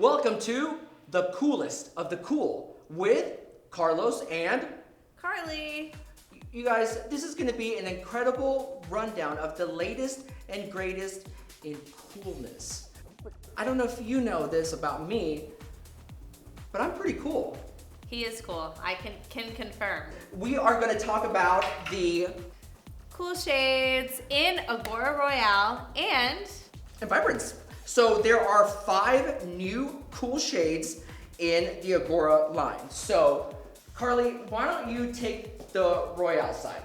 Welcome to the coolest of the cool with Carlos and Carly. You guys, this is going to be an incredible rundown of the latest and greatest in coolness. I don't know if you know this about me, but I'm pretty cool. He is cool. I can confirm. We are going to talk about the cool shades in IGORA ROYAL and Vibrance. So there are 5 new cool shades in the IGORA line. So Carly, why don't you take the Royale side?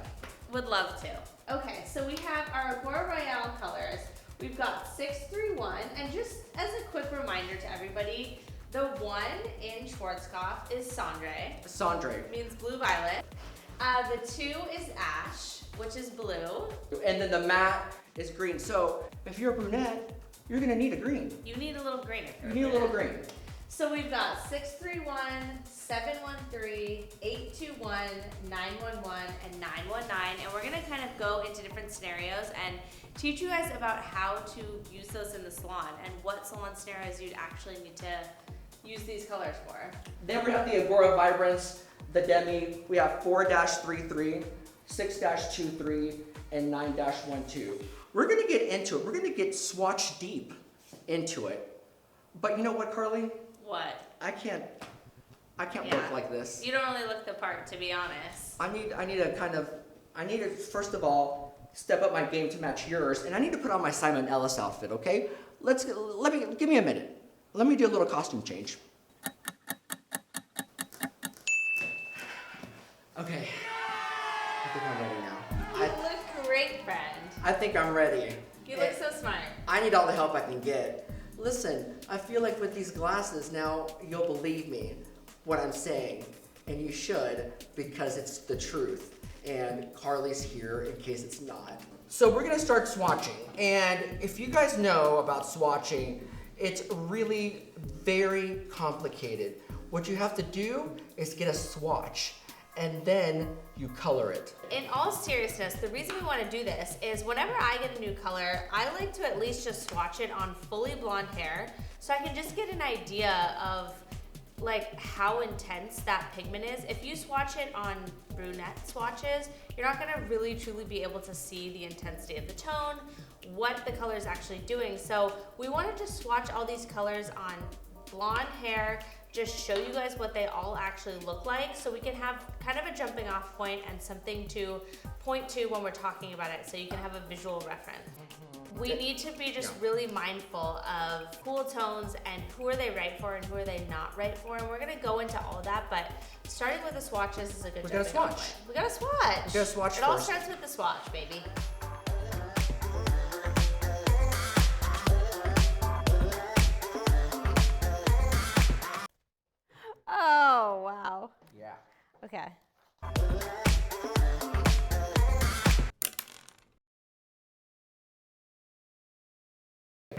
Would love to. Okay, so we have our IGORA ROYAL colors. We've got 631, and just as a quick reminder to everybody, the 1 in Schwarzkopf is Cendre. Cendre. Means blue-violet. The 2 is Ash, which is blue. And then the matte is green. So if you're a brunette, you're gonna need a green. You need a little green. You need a little green. So we've got 631, 713, 821, 911, and 919, and we're gonna kind of go into different scenarios and teach you guys about how to use those in the salon and what salon scenarios you'd actually need to use these colors for. Then we have the IGORA Vibrance, the Demi. We have 4-33, 6-23, and 9-12. We're gonna get into it. We're gonna get swatch deep into it. But you know what, Carly? What? I can't work like this. You don't really look the part, to be honest. I need to first of all step up my game to match yours, and I need to put on my Simon Ellis outfit, okay? Give me a minute. Let me do a little costume change. Okay. I think I'm ready now. You look great, friend. I think I'm ready. You look so smart. I need all the help I can get. Listen, I feel like with these glasses now, you'll believe me what I'm saying. And you should, because it's the truth. And Carly's here in case it's not. So we're gonna start swatching. And if you guys know about swatching, it's really very complicated. What you have to do is get a swatch, and then you color it. In all seriousness, the reason we want to do this is whenever I get a new color, I like to at least just swatch it on fully blonde hair so I can just get an idea of like how intense that pigment is. If you swatch it on brunette swatches, you're not gonna really truly be able to see the intensity of the tone, what the color is actually doing. So we wanted to swatch all these colors on blonde hair, just show you guys what they all actually look like so we can have kind of a jumping off point and something to point to when we're talking about it so you can have a visual reference. We need to be just really mindful of cool tones and who are they right for and who are they not right for, and we're gonna go into all of that, but starting with the swatches is a good jumping off point. We gotta swatch. We gotta swatch first. It all starts with the swatch, baby. Oh, wow. Yeah. Okay.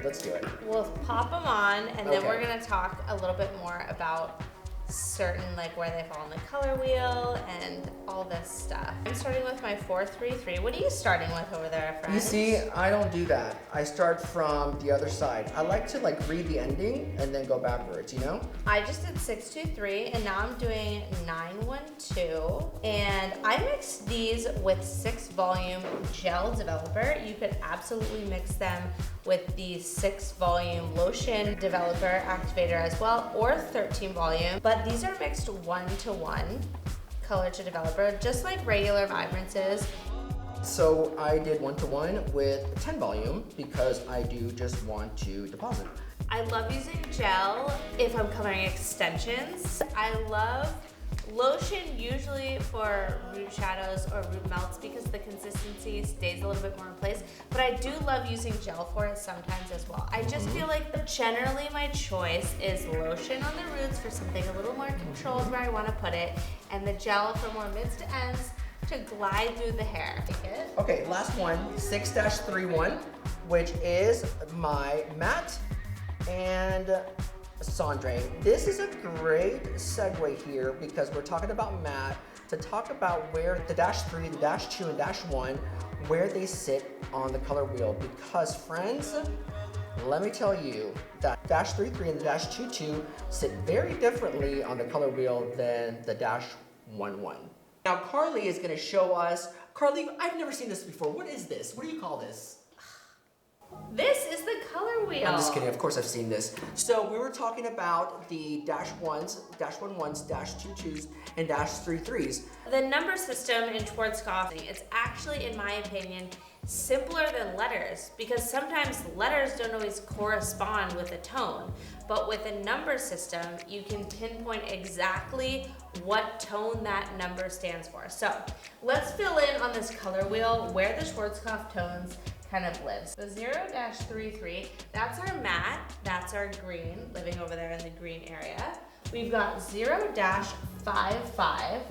Let's do it. We'll pop them on, and then Okay. we're gonna talk a little bit more about certain, like where they fall on the color wheel and all this stuff. I'm starting with my 433. What are you starting with over there, friend? You see, I don't do that. I start from the other side. I like to read the ending and then go backwards, you know? I just did 623, and now I'm doing 912, and I mixed these with 6 volume gel developer. You could absolutely mix them with the 6 volume lotion developer activator as well, or 13 volume, but these are mixed 1-to-1 color to developer, just like regular Vibrances. So I did 1-to-1 with 10 volume because I do just want to deposit. I love using gel if I'm coloring extensions. I love lotion usually for root shadows or root melts because the consistency stays a little bit more in place, but I do love using gel for it sometimes as well. I just feel like generally my choice is lotion on the roots for something a little more controlled where I want to put it, and the gel for more mids to ends to glide through the hair. Take it. Okay, last one, 6-31, which is my matte and Cendre. This is a great segue here because we're talking about matte to talk about where the -3, the -2, and -1, where they sit on the color wheel. Because friends, let me tell you that dash 33 and the dash 22 sit very differently on the color wheel than the dash 11. Now Carly is gonna show us, Carly, I've never seen this before. What is this? What do you call this? This is the color wheel. I'm just kidding, of course I've seen this. So we were talking about the dash 1s, dash 11s, dash 22s, and dash 33s. The number system in Schwarzkopf, it's actually, in my opinion, simpler than letters, because sometimes letters don't always correspond with a tone. But with a number system, you can pinpoint exactly what tone that number stands for. So let's fill in on this color wheel where the Schwarzkopf tones kind of lives. The 0-33, that's our matte, that's our green, living over there in the green area. We've got 0-55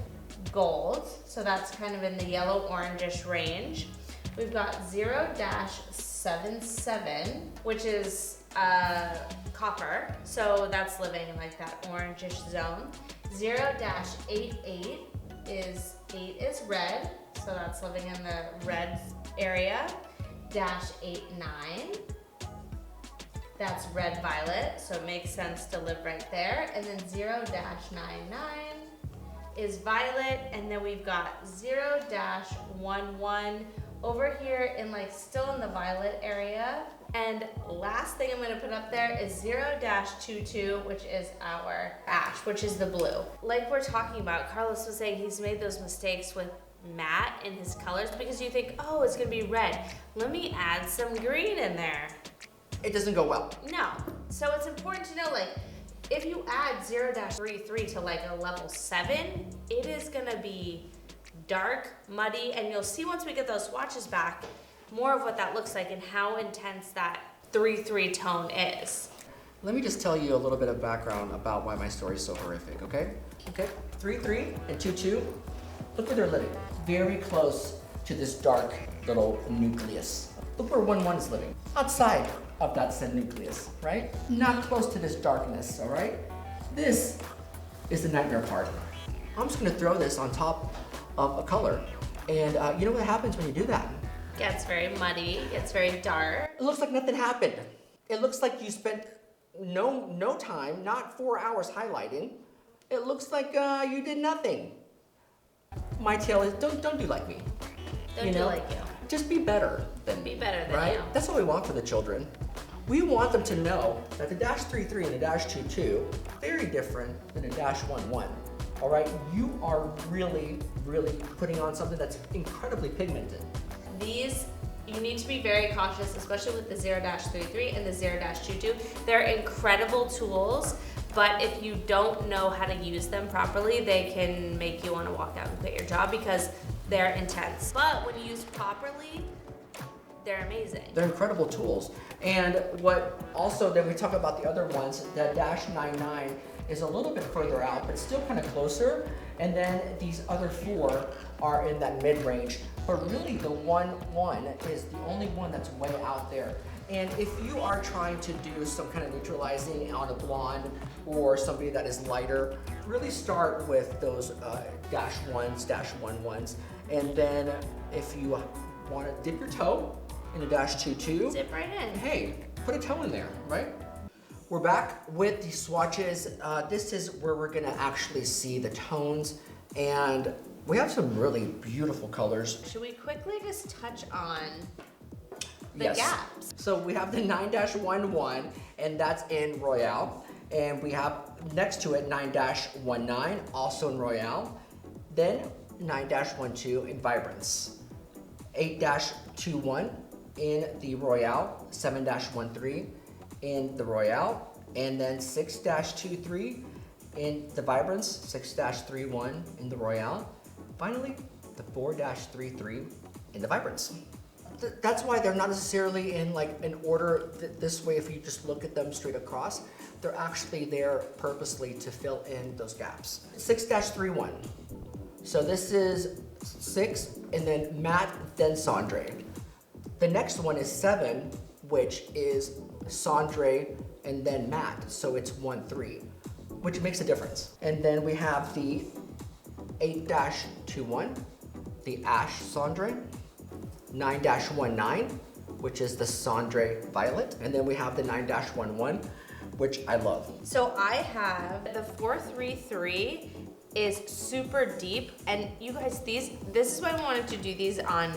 gold, so that's kind of in the yellow orangish range. We've got 0-77, which is copper, so that's living in like that orangish zone. 0-88 is 8 is red, so that's living in the red area. Dash 89, that's red violet, so it makes sense to live right there. And then 0-99 is violet, and then we've got 0-11 over here in like still in the violet area. And last thing I'm gonna put up there is 0-22, which is our ash, which is the blue. Like we're talking about, Carlos was saying he's made those mistakes with matte in his colors because you think, oh, it's gonna be red. Let me add some green in there. It doesn't go well. No. So it's important to know, like, if you add 0-33 to like a level 7, it is gonna be dark, muddy, and you'll see once we get those swatches back, more of what that looks like and how intense that 3-3 tone is. Let me just tell you a little bit of background about why my story is so horrific, okay? Okay, 3-3 and 2-2, look where they're living. Very close to this dark little nucleus. Look where 1-1 is living. Outside of that said nucleus, right? Not close to this darkness, all right? This is the nightmare part. I'm just gonna throw this on top of a color. And you know what happens when you do that? Gets very muddy, gets very dark. It looks like nothing happened. It looks like you spent no time, not 4 hours highlighting. It looks like you did nothing. My tale is don't do like me. Don't do like you. Just be better than me. Be better than right? you. That's what we want for the children. We want them to know that the dash 3-3 and the dash 2-2 very different than the dash 1-1. All right, you are really putting on something that's incredibly pigmented. These, you need to be very cautious, especially with the 0-33 and the 0-22. They're incredible tools, but if you don't know how to use them properly, they can make you want to walk out and quit your job because they're intense. But when used properly, they're amazing. They're incredible tools. And what also, then we talk about the other ones, the dash 99 is a little bit further out, but still kind of closer. And then these other 4 are in that mid-range. But really the 1-1 is the only one that's way out there. And if you are trying to do some kind of neutralizing on a blonde or somebody that is lighter, really start with those dash 1s, dash 1-1s. And then if you want to dip your toe in a dash 2-2, Zip right in. hey, put a toe in there, right? We're back with the swatches. This is where we're gonna actually see the tones, and we have some really beautiful colors. Should we quickly just touch on the Yes. gaps? So we have the 9-11, and that's in Royale. And we have next to it 9-19, also in Royale. Then 9-12 in Vibrance. 8-21 in the Royale, 7-13 in the Royale, and then 6-23 in the Vibrance, 6-31 in the Royale. Finally, the 4-33 in the Vibrance. That's why they're not necessarily in like an order this way if you just look at them straight across. They're actually there purposely to fill in those gaps. 6-31. So this is 6 and then matte, then cendre. The next one is 7, which is cendre and then matte, so it's 1-3, which makes a difference. And then we have the 8-21, the ash cendre, 9-19, which is the Cendre Violet. And then we have the 9-11, which I love. So I have the 433 is super deep, and you guys, this is why I wanted to do these on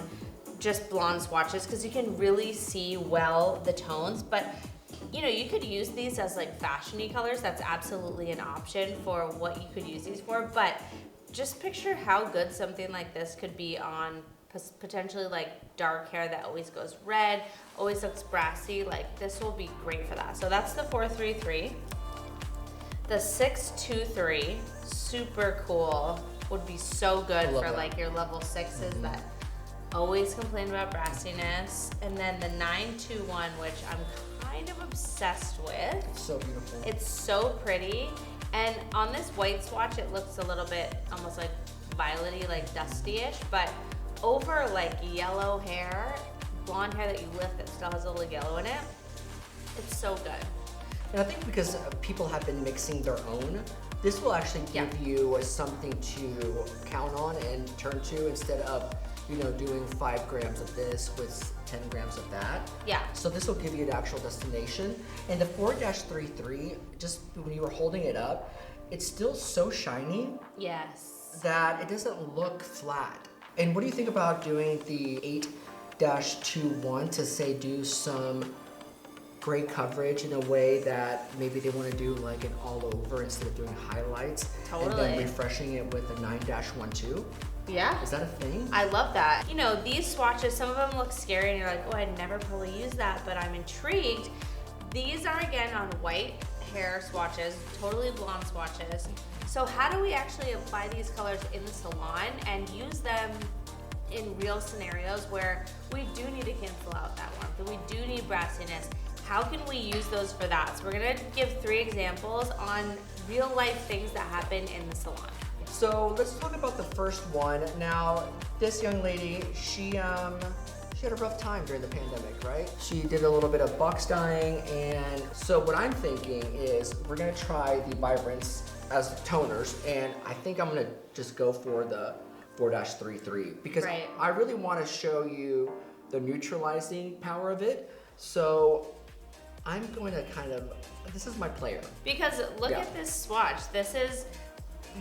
just blonde swatches, because you can really see well the tones. But you know, you could use these as like fashiony colors. That's absolutely an option for what you could use these for. But just picture how good something like this could be on potentially like dark hair that always goes red, always looks brassy. Like this will be great for that. So that's the 433. The 623, super cool. Would be so good for that. like your level 6s that always complain about brassiness. And then the 921, which I'm kind of obsessed with. It's so beautiful. It's so pretty. And on this white swatch, it looks a little bit almost like violet-y, like dusty-ish, but over like yellow hair, blonde hair that you lift that still has a little yellow in it, it's so good. And I think because people have been mixing their own, this will actually give you something to count on and turn to instead of, you know, doing 5 grams of this with 10 grams of that. Yeah. So this will give you an actual destination. And the 4-33, just when you were holding it up, it's still so shiny Yes. that it doesn't look flat. And what do you think about doing the 8-21 to say do some gray coverage in a way that maybe they want to do like an all over instead of doing highlights? Totally. And then refreshing it with a 9-12? Yeah. Is that a thing? I love that. You know, these swatches, some of them look scary and you're like, oh, I'd never probably use that, but I'm intrigued. These are again on white hair swatches, totally blonde swatches. So how do we actually apply these colors in the salon and use them in real scenarios where we do need to cancel out that warmth, and we do need brassiness? How can we use those for that? So we're gonna give 3 examples on real life things that happen in the salon. So let's talk about the first one. Now, this young lady, she had a rough time during the pandemic, right? She did a little bit of box dyeing, and so what I'm thinking is we're gonna try the Vibrance as toners, and I think I'm gonna just go for the 4-33 because I really wanna show you the neutralizing power of it. So I'm going to this is my player. Because look at this swatch. This is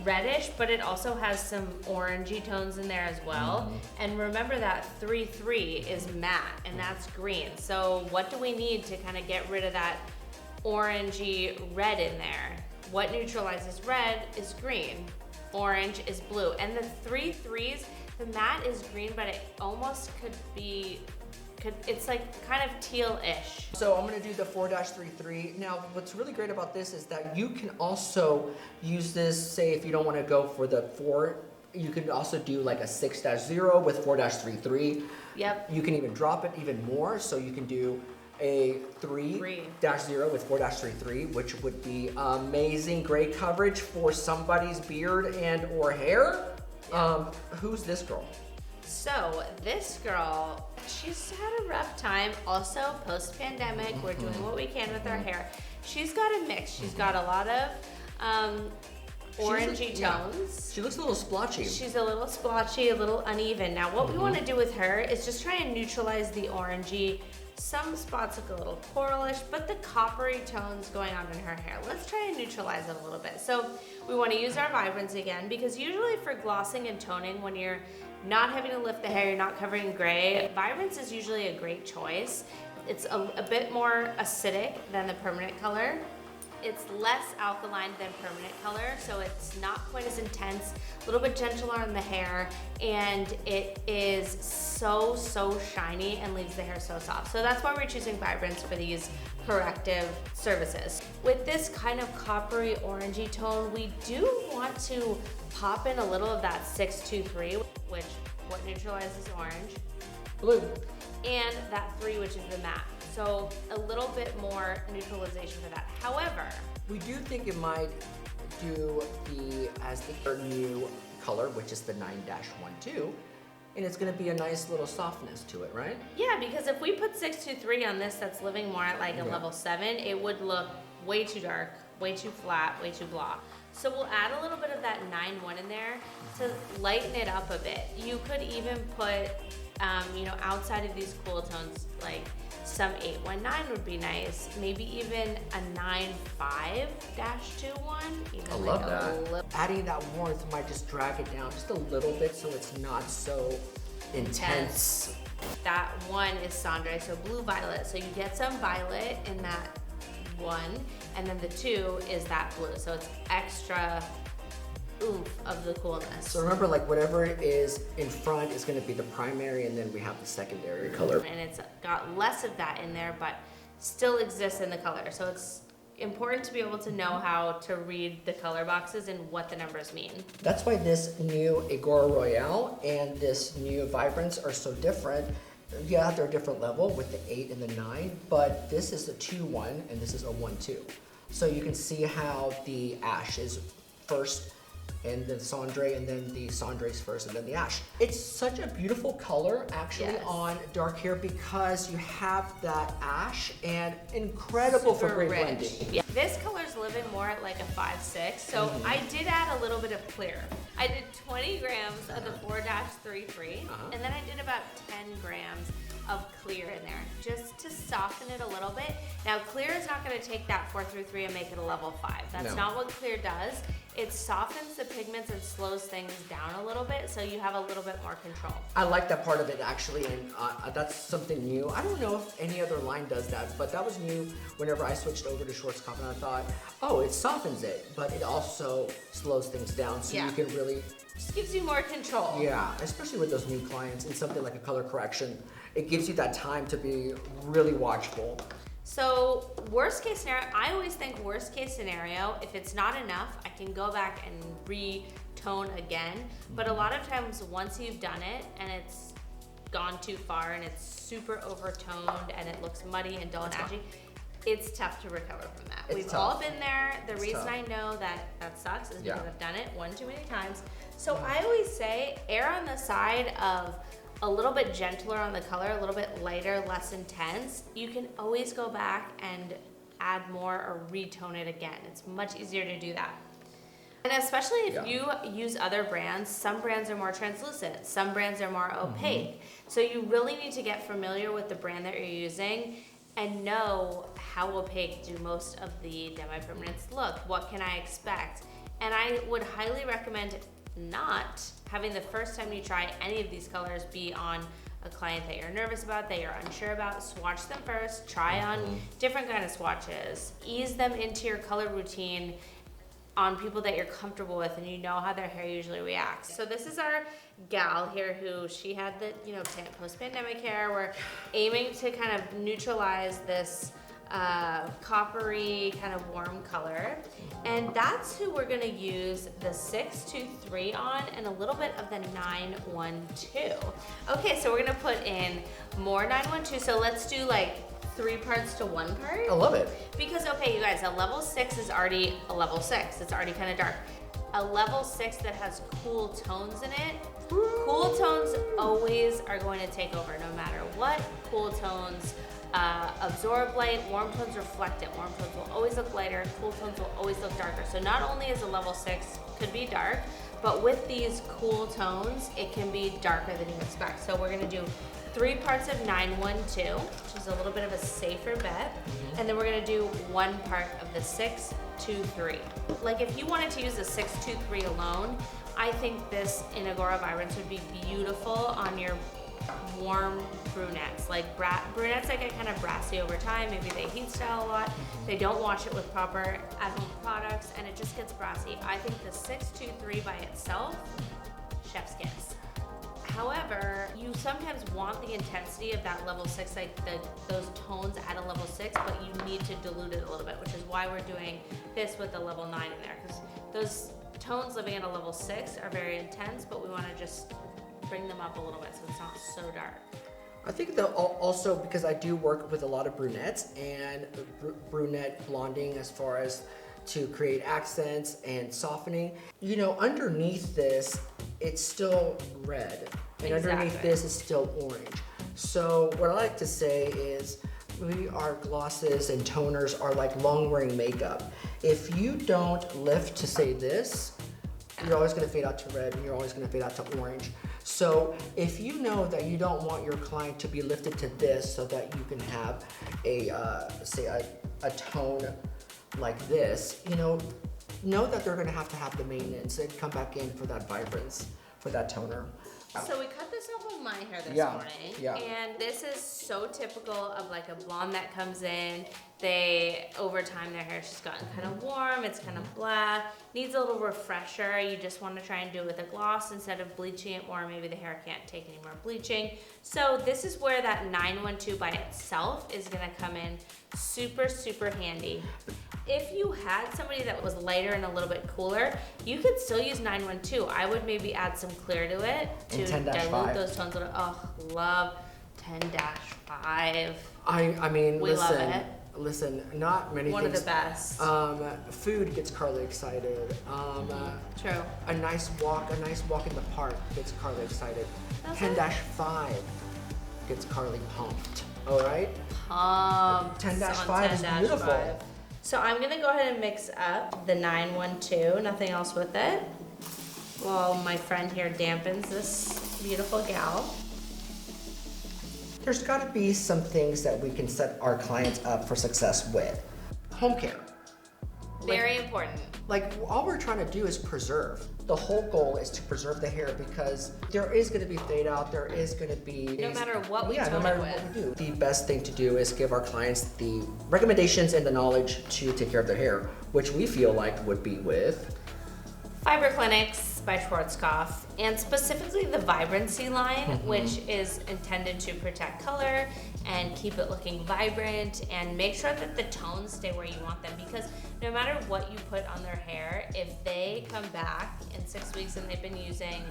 reddish, but it also has some orangey tones in there as well. And remember that 3-3 is matte, and that's green. So what do we need to kind of get rid of that orangey red in there? What neutralizes red is green. Orange is blue. And the 3-3s, the matte is green, but it almost could be, it's like kind of teal-ish. So I'm gonna do the 4-33. Now, what's really great about this is that you can also use this, say if you don't wanna go for the 4, you can also do like a 6-0 with 4-33. Yep. You can even drop it even more, so you can do a 3-0 with 4-33, which would be amazing, great coverage for somebody's beard and or hair. Who's this girl? So this girl, she's had a rough time. Also post-pandemic, we're doing what we can with our hair. She's got a mix. She's got a lot of orangey tones. She looks a little splotchy. She's a little splotchy, a little uneven. Now what we want to do with her is just try and neutralize the orangey. Some spots look a little coralish, but the coppery tones going on in her hair. Let's try and neutralize it a little bit. So we want to use our Vibrance again, because usually for glossing and toning, when you're not having to lift the hair, you're not covering gray, Vibrance is usually a great choice. It's a bit more acidic than the permanent color. It's less alkaline than permanent color, so it's not quite as intense, a little bit gentler on the hair, and it is so shiny and leaves the hair so soft. So that's why we're choosing Vibrance for these corrective services. With this kind of coppery orangey tone, we do want to pop in a little of that 6-2-3, which what neutralizes orange. Blue. And that 3, which is the matte. So a little bit more neutralization for that. However, we do think it might do the new color, which is the 9-12, and it's gonna be a nice little softness to it, right? yeah, because if we put 6-2-3 on this that's living more at like a level 7, it would look way too dark, way too flat, way too blah. So we'll add a little bit of that 9-1 in there to lighten it up a bit. You could even put You know, outside of these cool tones, like some 819 would be nice. Maybe even a 95-21. I love that. Adding that warmth might just drag it down just a little bit so it's not so intense. That one is Cendre, so blue violet. So you get some violet in that one, and then the two is that blue. So it's extra oomph of the coolness. So remember, like whatever is in front is going to be the primary, and then we have the secondary color. And it's got less of that in there, but still exists in the color. So it's important to be able to know how to read the color boxes and what the numbers mean. That's why this new IGORA Royal and this new Vibrance are so different. Yeah, they're a different level with the 8 and the 9, but this is a 2-1 and this is a 1-2. So you can see how the ash is first and then Cendre, and then the Cendre's first, and then the ash. It's such a beautiful color actually on dark hair because you have that ash and incredible for great blending. Yeah. This color's living more at like a 5-6, so I did add a little bit of clear. I did 20 grams of the 4-33, and then I did about 10 grams of clear in there, just to soften it a little bit. Now, clear is not gonna take that 4-3 and make it a level 5. That's not what clear does. It softens the pigments and slows things down a little bit, so you have a little bit more control. I like that part of it actually, and that's something new. I don't know if any other line does that, but that was new whenever I switched over to Schwarzkopf, and I thought, oh, it softens it, but it also slows things down, so you can really... Just gives you more control. Yeah, especially with those new clients and something like a color correction. It gives you that time to be really watchful. So worst case scenario, I always think worst case scenario, if it's not enough, I can go back and retone again. But a lot of times once you've done it and it's gone too far and it's super overtoned and it looks muddy and dull and ashy, it's tough to recover from that. We've all been there. The reason I know that sucks is because I've done it one too many times. So I always say err on the side of a little bit gentler on the color, a little bit lighter, less intense. You can always go back and add more or retone it again. It's much easier to do that. And especially if you use other brands, some brands are more translucent, some brands are more opaque. So you really need to get familiar with the brand that you're using and know how opaque do most of the demi-permanents look. What can I expect? And I would highly recommend not having the first time you try any of these colors be on a client that you're nervous about, that you're unsure about. Swatch them first, try on different kind of swatches, ease them into your color routine on people that you're comfortable with and you know how their hair usually reacts. So this is our gal here who she had the, you know, post-pandemic hair. We're aiming to kind of neutralize this coppery kind of warm color, and that's who we're going to use the 623 on and a little bit of the 912. Okay, so we're going to put in more 912, so let's do like 3 parts to 1 part. I love it. Because, okay, you guys, a level 6 is already a level 6. It's already kind of dark. A level 6 that has cool tones in it, cool tones always are going to take over no matter what. Cool tones absorb light, warm tones reflect it. Warm tones will always look lighter, cool tones will always look darker. So not only is a level 6 could be dark, but with these cool tones, it can be darker than you expect. So we're gonna do 3 parts of 912, which is a little bit of a safer bet. And then we're gonna do 1 part of the 623. Like if you wanted to use the 623 alone, I think this in IGORA Vibrance would be beautiful on your warm brunettes, like brunettes that get kind of brassy over time. Maybe they heat style a lot. They don't wash it with proper at-home products, and it just gets brassy. I think the 623 by itself, chef's kiss. However, you sometimes want the intensity of that level 6, like those tones at a level 6, but you need to dilute it a little bit, which is why we're doing this with the level 9 in there, because those tones living at a level 6 are very intense, but we want to just bring them up a little bit so it's not so dark. I think that also because I do work with a lot of brunettes and brunette blonding as far as to create accents and softening. You know, underneath this, it's still red, and underneath this is still orange. So what I like to say is our glosses and toners are like long-wearing makeup. If you don't lift to say this, you're always gonna fade out to red and you're always gonna fade out to orange. So if you know that you don't want your client to be lifted to this so that you can have a, say a tone like this, know that they're gonna have to have the maintenance and come back in for that vibrance, for that toner. So we cut this off of my hair this morning, and this is so typical of like a blonde that comes in. Over time, their hair's just gotten kind of warm, it's kind of blah, needs a little refresher. You just want to try and do it with a gloss instead of bleaching it more. Maybe the hair can't take any more bleaching. So this is where that 912 by itself is going to come in super, super handy. If you had somebody that was lighter and a little bit cooler, you could still use 912. I would maybe add some clear to it to dilute those tones a little. Oh, love 10-5. I mean, we love it. Listen, not many One things. of the best. Food gets Carly excited. True. A nice walk in the park gets Carly excited. 10-5 gets Carly pumped. All right? Pumped. 10-5 is beautiful. So I'm gonna go ahead and mix up the 912, nothing else with it, while my friend here dampens this beautiful gal. There's gotta be some things that we can set our clients up for success with. Home care. Very important. Like, all we're trying to do is preserve. The whole goal is to preserve the hair because there is gonna be fade out, there is gonna be... No matter what we tone no matter it what with. we do. The best thing to do is give our clients the recommendations and the knowledge to take care of their hair, which we feel like would be with... Fiber Clinics by Schwarzkopf, and specifically the Vibrancy line, which is intended to protect color and keep it looking vibrant and make sure that the tones stay where you want them, because no matter what you put on their hair, if they come back in 6 weeks and they've been using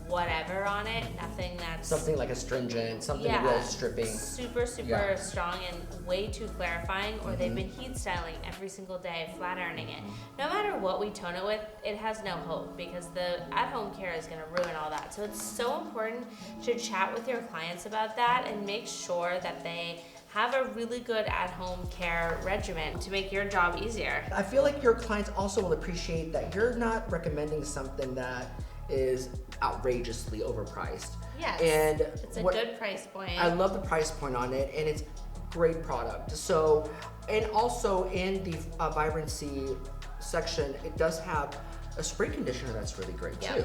whatever on it, nothing that's... Something like astringent, something real stripping. Super strong and way too clarifying, or they've been heat styling every single day, flat ironing it. No matter what we tone it with, it has no hope because the at-home care is gonna ruin all that. So it's so important to chat with your clients about that and make sure that they have a really good at-home care regimen to make your job easier. I feel like your clients also will appreciate that you're not recommending something that is outrageously overpriced. Yes, and it's a good price point. I love the price point on it, and it's great product. So, and also in the vibrancy section, it does have a spray conditioner that's really great too.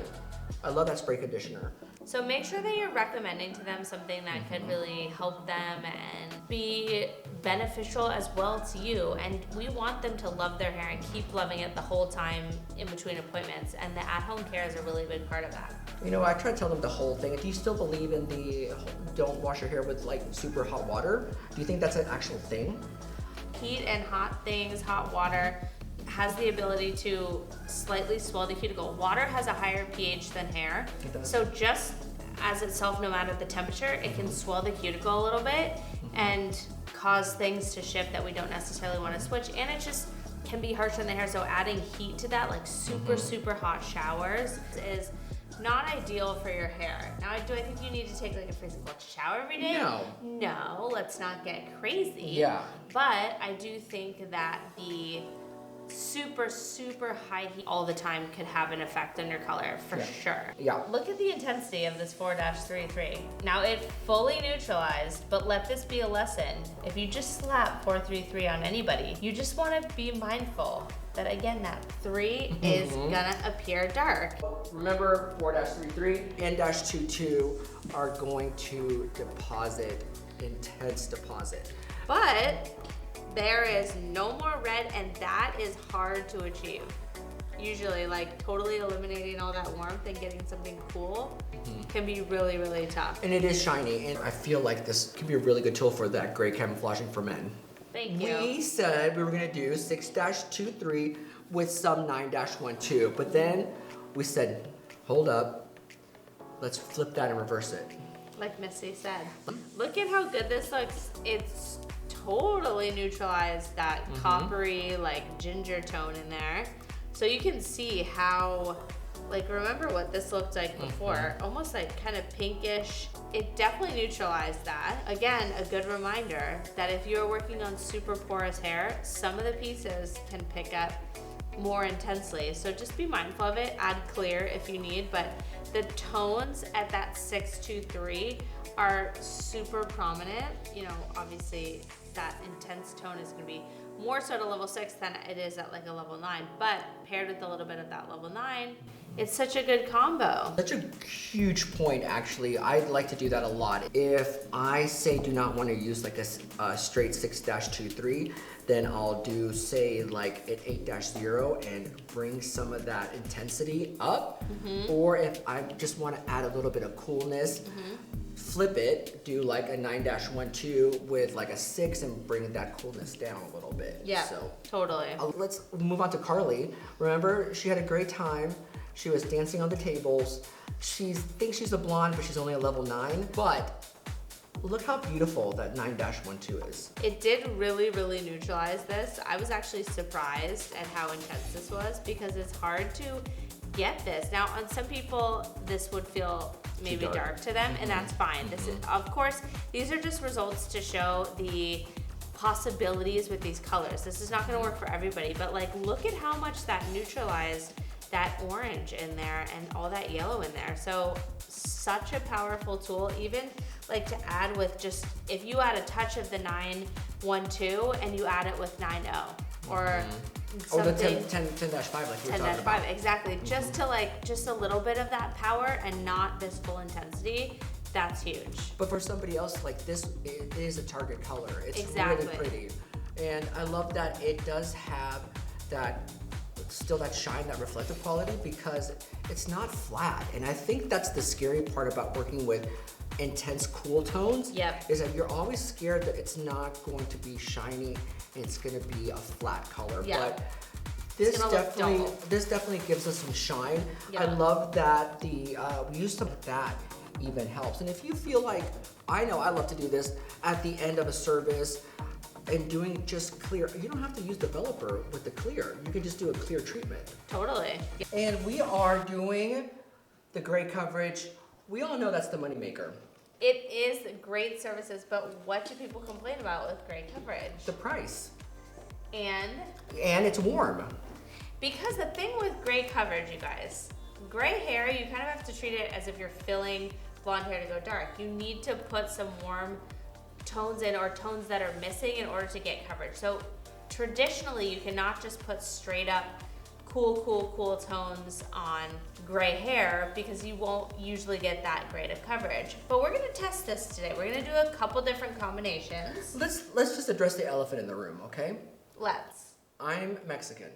I love that spray conditioner. So make sure that you're recommending to them something that could really help them and be beneficial as well to you. And we want them to love their hair and keep loving it the whole time in between appointments. And the at-home care is a really big part of that. I try to tell them the whole thing. Do you still believe in the don't wash your hair with like super hot water? Do you think that's an actual thing? Heat and hot things, hot water, has the ability to slightly swell the cuticle. Water has a higher pH than hair. So just as itself, no matter the temperature, it can swell the cuticle a little bit and cause things to shift that we don't necessarily want to switch. And it just can be harsh on the hair. So adding heat to that, like super hot showers, is not ideal for your hair. Now, do I think you need to take like a freezing cold shower every day? No, let's not get crazy. Yeah. But I do think that the super high heat all the time could have an effect on your color for sure. Yeah. Look at the intensity of this 4-33. Now it fully neutralized, but let this be a lesson. If you just slap 433 on anybody, you just want to be mindful that again, that 3 is gonna appear dark. Remember 4-33 and -22 are going to deposit, intense deposit. But there is no more red, and that is hard to achieve. Usually, like totally eliminating all that warmth and getting something cool can be really tough. And it is shiny, and I feel like this could be a really good tool for that gray camouflaging for men. Thank you. We said we were gonna do 6-23 with some 9-12, but then we said, hold up, let's flip that and reverse it. Like Missy said. Look at how good this looks. It's totally neutralized that coppery, like ginger tone in there. So you can see how, like, remember what this looked like before, almost like kind of pinkish. It definitely neutralized that. Again, a good reminder that if you're working on super porous hair, some of the pieces can pick up more intensely. So just be mindful of it, add clear if you need, but the tones at that 623 are super prominent. You know, obviously that intense tone is gonna be more so at a level 6 than it is at like a level 9, but paired with a little bit of that level 9, it's such a good combo. Such a huge point, actually. I'd like to do that a lot. If I say do not want to use like a straight 6-23, then I'll do say like an 8-0 and bring some of that intensity up. Or if I just want to add a little bit of coolness, flip it, do like a 9-12 with like a 6 and bring that coolness down a little bit. Yeah, so totally. Let's move on to Carly. Remember, she had a great time. She was dancing on the tables. She thinks she's a blonde, but she's only a level 9. But look how beautiful that 9-12 is. It did really, really neutralize this. I was actually surprised at how intense this was because it's hard to get this. Now, on some people, this would feel maybe dark to them, and that's fine. This is, of course, these are just results to show the possibilities with these colors. This is not gonna work for everybody, but like, look at how much that neutralized that orange in there and all that yellow in there. So such a powerful tool, even like to add with just, if you add a touch of the 9-12 and you add it with 9-0 or Or the something. 10-5 like you were 10-5, talking about. exactly. Just to like, just a little bit of that power and not this full intensity, that's huge. But for somebody else, like this, it is a target color. It's Exactly. really pretty. And I love that it does have that, still that shine, that reflective quality, because it's not flat. And I think that's the scary part about working with intense cool tones. Yep. Is that you're always scared that it's not going to be shiny, it's gonna be a flat color. Yeah. But this gonna look definitely gives us some shine. Yeah. I love that we use some of that even helps. And if you feel like, I know I love to do this at the end of a service and doing just clear, you don't have to use developer with the clear. You can just do a clear treatment. Totally. And we are doing the gray coverage. We all know that's the moneymaker. It is great services, but what do people complain about with gray coverage? The price. And it's warm. because the thing with gray coverage, you guys, gray hair, you kind of have to treat it as if you're filling blonde hair to go dark. You need to put some warm tones in, or tones that are missing, in order to get coverage. So traditionally, you cannot just put straight up cool tones on gray hair, because you won't usually get that great of coverage. But we're gonna test this today. We're gonna do a couple different combinations. Let's just address the elephant in the room, okay? Let's. I'm Mexican,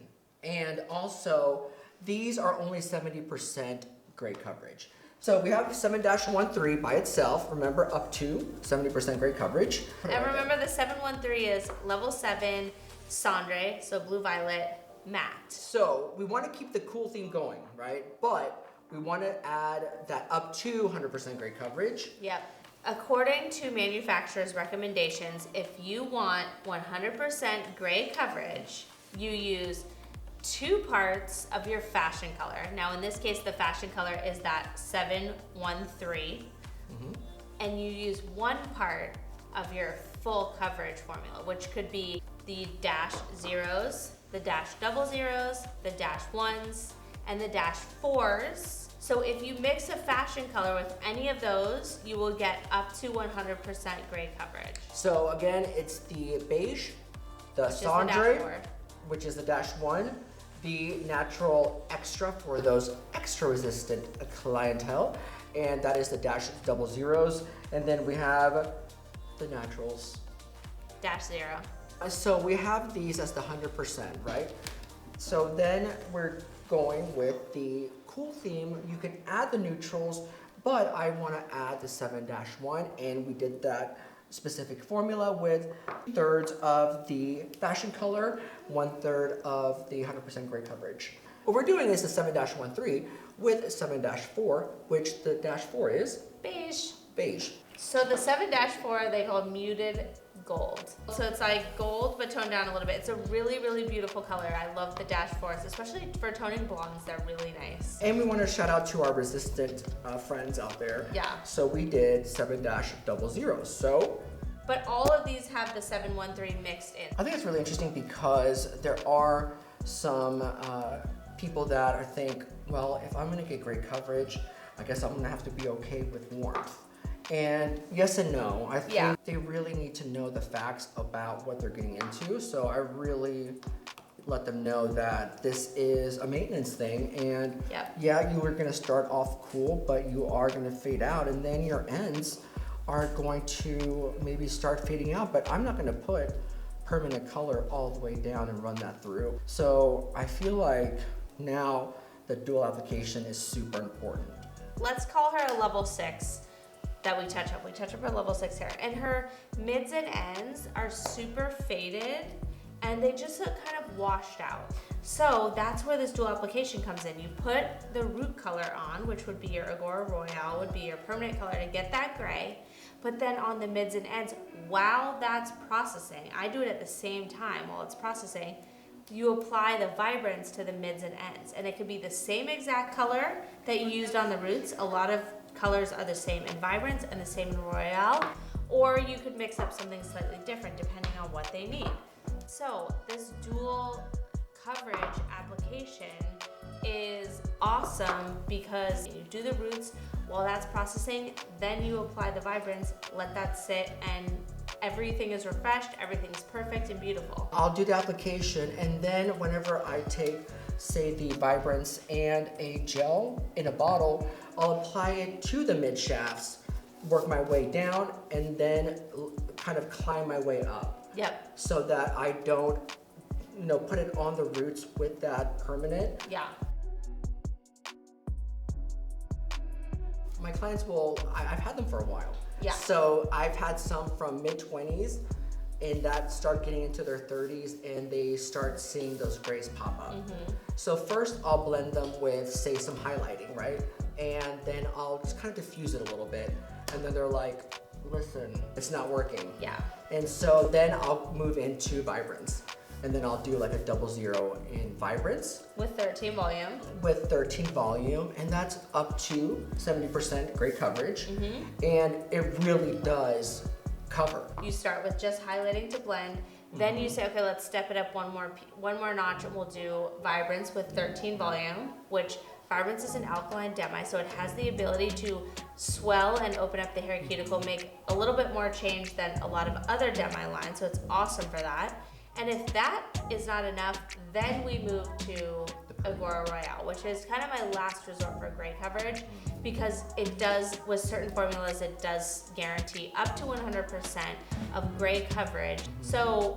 and also these are only 70% gray coverage. So we have 7-13 by itself, remember, up to 70% gray coverage. And remember, the 713 is level 7 Cendre, so blue violet matte. So we want to keep the cool theme going, right? But we want to add that up to 100% gray coverage. Yep. According to manufacturers' recommendations, if you want 100% gray coverage, you use 2 parts of your fashion color. Now in this case, the fashion color is that 713, and you use 1 part of your full coverage formula, which could be the -0s, the -00s, the -1s, and the -4s. So if you mix a fashion color with any of those, you will get up to 100% gray coverage. So again, it's the beige, the Which is the Cendre, -4. which is the -1, the natural extra for those extra resistant clientele, and that is the -00s, and then we have the naturals. -0. So we have these as the 100%, right? So then we're going with the cool theme. You can add the neutrals, but I want to add the 7-1, and we did that specific formula with 2/3 of the fashion color, 1/3 of the 100% gray coverage. What we're doing is the 7-13 with 7-4, which the -4 is Beige. beige. So the 7-4 they call muted gold. So it's like gold but toned down a little bit. It's a really, really beautiful color. I love the -4s, especially for toning blondes. They're really nice. And we want to shout out to our resistant friends out there. Yeah. So we did 7-00. So But all of these have the 713 mixed in. I think it's really interesting because there are some people that think, well, if I'm going to get great coverage, I guess I'm gonna have to be okay with warmth. And yes and no. I think they really need to know the facts about what they're getting into. So I really let them know that this is a maintenance thing, and yeah, you are gonna start off cool, but you are gonna fade out, and then your ends are going to maybe start fading out. But I'm not gonna put permanent color all the way down and run that through. So I feel like now the dual application is super important. Let's call her a level 6 that we touch up. We touch up her level 6 hair, and her mids and ends are super faded, and they just look kind of washed out. So that's where this dual application comes in. You put the root color on, which would be your IGORA Royal, would be your permanent color to get that gray. But then on the mids and ends, while that's processing, I do it at the same time while it's processing, you apply the vibrance to the mids and ends. And it could be the same exact color that you used on the roots. A lot of colors are the same in vibrance and the same in Royal, or you could mix up something slightly different depending on what they need. So this dual coverage application is awesome because you do the roots while that's processing, then you apply the vibrance, let that sit, and everything is refreshed, everything's perfect and beautiful. I'll do the application, and then whenever I take, say, the vibrance and a gel in a bottle, I'll apply it to the mid shafts, work my way down, and then kind of climb my way up. Yep. So that I don't, put it on the roots with that permanent. Yeah. My clients I've had them for a while. Yeah. So I've had some from mid-20s and that start getting into their 30s, and they start seeing those grays pop up. So first I'll blend them with, say, some highlighting, right? And then I'll just kind of diffuse it a little bit. And then they're like, listen, it's not working. Yeah. And so then I'll move into vibrance. And then I'll do like a 00 in vibrance. With 13 volume. With 13 volume, and that's up to 70% gray coverage. And it really does cover. You start with just highlighting to blend, then you say, okay, let's step it up one more notch, and we'll do vibrance with 13 volume, which vibrance is an alkaline demi, so it has the ability to swell and open up the hair cuticle, make a little bit more change than a lot of other demi lines, so it's awesome for that. And if that is not enough, then we move to IGORA Royal, which is kind of my last resort for gray coverage, because it does, with certain formulas, it does guarantee up to 100% of gray coverage. So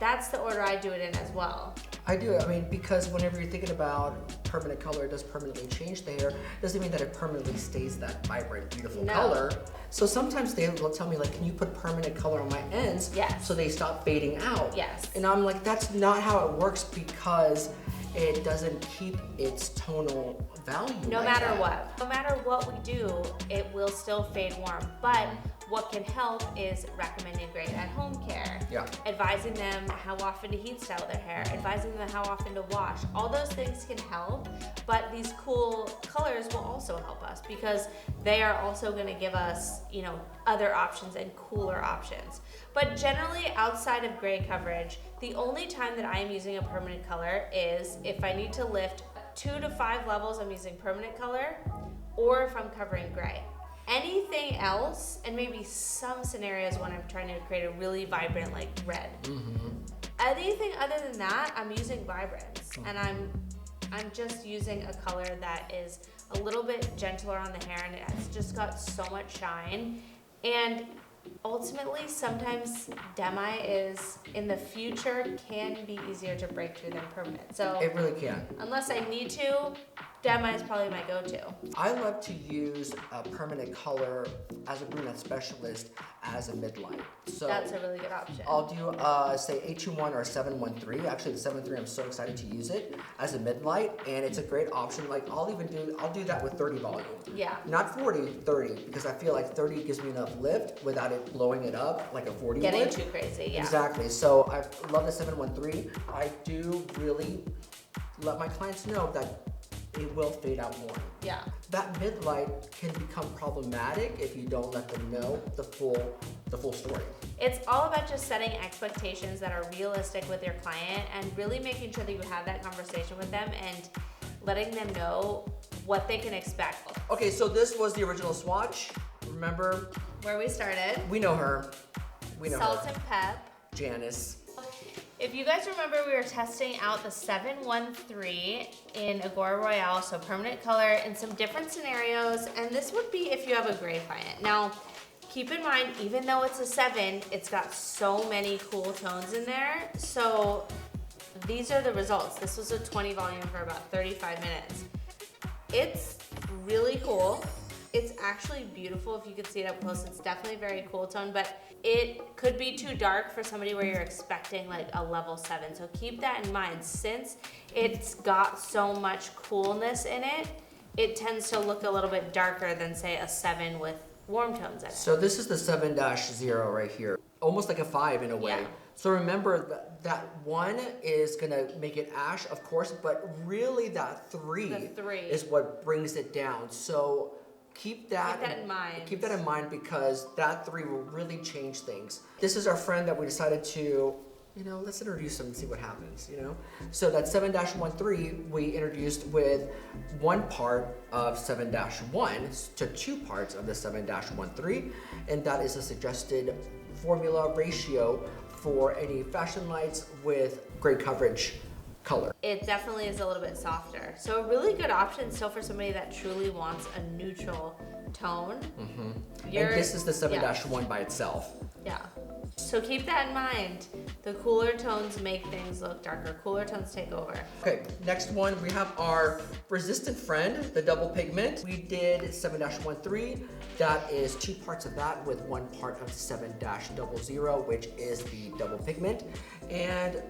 that's the order I do it in as well. I do. I mean, because whenever you're thinking about permanent color, it does permanently change the hair. Doesn't mean that it permanently stays that vibrant, beautiful color. So sometimes they will tell me, like, can you put permanent color on my ends? Yes. So they stop fading out. Yes. And I'm like, that's not how it works, because it doesn't keep its tonal value. No matter what we do, it will still fade warm. But what can help is recommending great at-home care. Yeah. Advising them how often to heat style their hair, advising them how often to wash. All those things can help, but these cool colors will also help us, because they are also going to give us, other options and cooler options. But generally, outside of gray coverage, the only time that I am using a permanent color is if I need to lift 2 to 5 levels, I'm using permanent color, or if I'm covering gray. Anything else, and maybe some scenarios when I'm trying to create a really vibrant, like red. Anything other than that, I'm using vibrance, and I'm just using a color that is a little bit gentler on the hair, and it has just got so much shine. And ultimately, sometimes demi is, in the future, can be easier to break through than permanent. So it really can. Unless I need to, demi is probably my go-to. I love to use a permanent color as a brunette specialist as a midline. So that's a really good option. I'll do say 821 or 713. Actually, the 713, I'm so excited to use it as a midlight, and it's a great option. Like I'll do that with 30 volume. Yeah. Not 40, 30, because I feel like 30 gives me enough lift without it blowing it up like a 40 Getting would. too crazy, yeah. Exactly. So I love the 713. I do really let my clients know that it will fade out more. Yeah. That midlight can become problematic if you don't let them know the full story. It's all about just setting expectations that are realistic with your client, and really making sure that you have that conversation with them and letting them know what they can expect. Okay, so this was the original swatch. Remember? Where we started. We know her. We know Salt her. and pep. Janice. If you guys remember, we were testing out the 713 in Agora Royale, so permanent color in some different scenarios, and this would be if you have a gray client. Now, keep in mind, even though it's a 7, it's got so many cool tones in there, so these are the results. This was a 20 volume for about 35 minutes. It's really cool. It's actually beautiful if you could see it up close. It's definitely a very cool tone, but it could be too dark for somebody where you're expecting like a level 7. So keep that in mind. Since it's got so much coolness in it, it tends to look a little bit darker than say a 7 with warm tones in it. So this is the 7-0 right here. Almost like a 5 in a way. Yeah. So remember that 1 is gonna make it ash, of course, but really that 3, is what brings it down. So keep that in mind. Keep that in mind because that 3 will really change things. This is our friend that we decided to, let's introduce him and see what happens, So that 7-13 we introduced with 1 part of 7-1 to 2 parts of the 7-13, and that is a suggested formula ratio for any fashion lights with great coverage color. It definitely is a little bit softer. So a really good option still for somebody that truly wants a neutral tone. And this is the 7-1 by itself. Yeah. So keep that in mind. The cooler tones make things look darker. Cooler tones take over. Okay, next one, we have our resistant friend, the double pigment. We did 7-13. That is 2 parts of that with 1 part of 7-00, which is the double pigment. And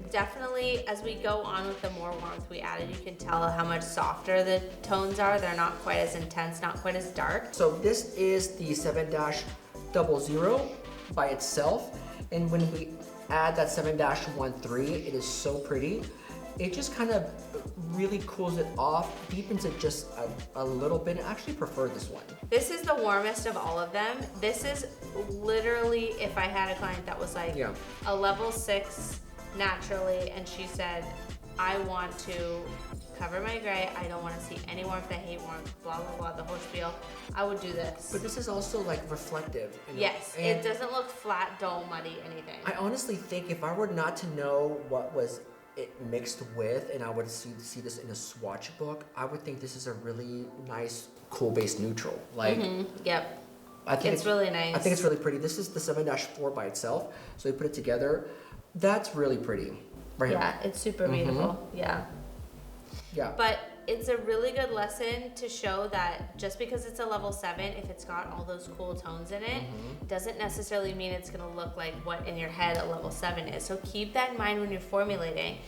definitely, as we go on with the more warmth we added, you can tell how much softer the tones are. They're not quite as intense, not quite as dark. so this is the 7-00 by itself. And when we add that 7-13, it is so pretty. It just kind of really cools it off, deepens it just a little bit. I actually prefer this one. This is the warmest of all of them. This is literally, if I had a client that was like a level 6 naturally, and she said, I want to cover my gray, I don't want to see any warmth, I hate warmth, blah, blah, blah, the whole spiel, I would do this. But this is also like reflective. Yes, it doesn't look flat, dull, muddy, anything. I honestly think if I were not to know what was it mixed with, and I would see this in a swatch book, I would think this is a really nice, cool base neutral. Like, Yep. I think it's really nice. I think it's really pretty. This is the 7-4 by itself, so we put it together. That's really pretty. Right here. Yeah, it's super beautiful. Yeah. Yeah. But it's a really good lesson to show that just because it's a level 7, if it's got all those cool tones in it, doesn't necessarily mean it's gonna look like what in your head a level 7 is. So keep that in mind when you're formulating.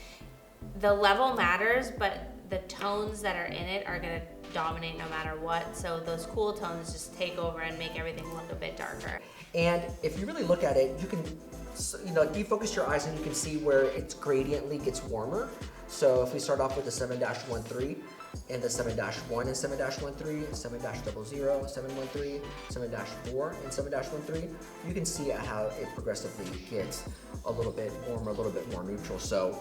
The level matters, but the tones that are in it are gonna dominate no matter what. So those cool tones just take over and make everything look a bit darker. And if you really look at it, you can, defocus your eyes and you can see where it gradiently gets warmer. So if we start off with the 7-13 and the 7-1 and 7-13, 7-00, 713, 7-4 and 7-13, you can see how it progressively gets a little bit warmer, a little bit more neutral. So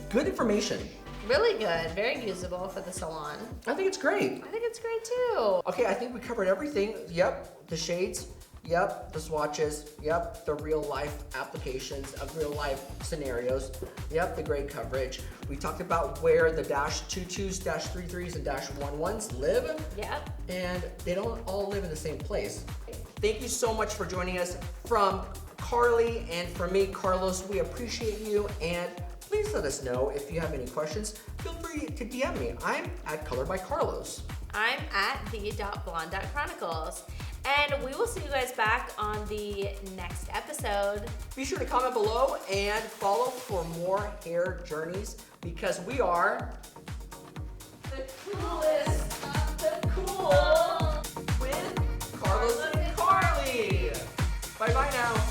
good information. Really good, very usable for the salon. I think it's great. I think it's great too. Okay, I think we covered everything. Yep, the shades. Yep, the swatches. Yep, the real life applications of real life scenarios. Yep, the gray coverage. We talked about where the -22s, -33s, and -11s live. Yep. And they don't all live in the same place. Thank you so much for joining us. From Carly and from me, Carlos, we appreciate you, and please let us know if you have any questions. Feel free to DM me. I'm at Color by Carlos. I'm at the.blonde.chronicles. And we will see you guys back on the next episode. Be sure to comment below and follow for more hair journeys because we are The coolest of the cool with Carlos and Carly. Bye bye now.